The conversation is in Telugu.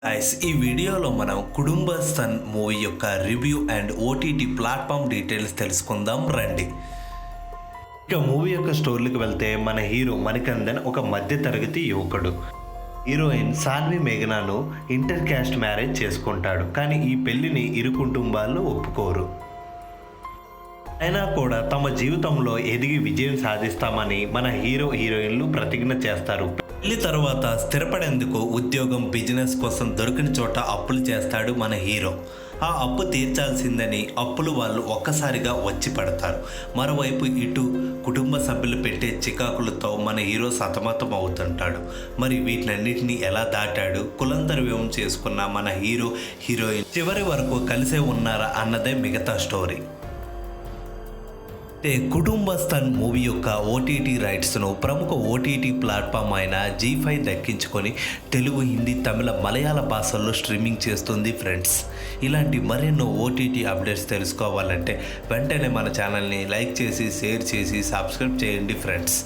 ఈ వీడియోలో మనం కుటుంబస్థన్ మూవీ యొక్క review and OTT platform details తెలుసుకుందాం రండి. ఇక మూవీ యొక్క స్టోరీకి వెళ్తే మన హీరో మణికందన్ ఒక మధ్యతరగతి యువకుడు. హీరోయిన్ సాన్వి మేఘనాను ఇంటర్ క్యాస్ట్ మ్యారేజ్ చేసుకుంటాడు. కానీ ఈ పెళ్లిని ఇరు కుటుంబాల్లో ఒప్పుకోరు. అయినా కూడా తమ జీవితంలో ఎదిగి విజయం సాధిస్తామని మన హీరో హీరోయిన్లు ప్రతిజ్ఞ చేస్తారు. పెళ్లి తర్వాత స్థిరపడేందుకు ఉద్యోగం, బిజినెస్ కోసం దొరికిన చోట అప్పులు చేస్తాడు మన హీరో. ఆ అప్పు తీర్చాల్సిందని అప్పులు వాళ్ళు ఒక్కసారిగా వచ్చి పడతారు. మరోవైపు ఇటు కుటుంబ సభ్యులు పెట్టే చికాకులతో మన హీరో సతమతం అవుతుంటాడు. మరి వీటినన్నిటిని ఎలా దాటాడు, కులంతరవ్యం చేసుకున్న మన హీరో హీరోయిన్ చివరి వరకు కలిసే ఉన్నారా అన్నదే మిగతా స్టోరీ. కుటుంబస్థన్ మూవీ యొక్క ఓటీటీ రైట్స్ను ప్రముఖ ఓటీటీ ప్లాట్ఫామ్ అయిన జీ5 దక్కించుకొని తెలుగు, హిందీ, తమిళ, మలయాళ భాషల్లో స్ట్రీమింగ్ చేస్తుంది ఫ్రెండ్స్. ఇలాంటి మరెన్నో ఓటీటీ అప్డేట్స్ తెలుసుకోవాలంటే వెంటనే మన ఛానల్ని లైక్ చేసి, షేర్ చేసి, సబ్స్క్రైబ్ చేయండి ఫ్రెండ్స్.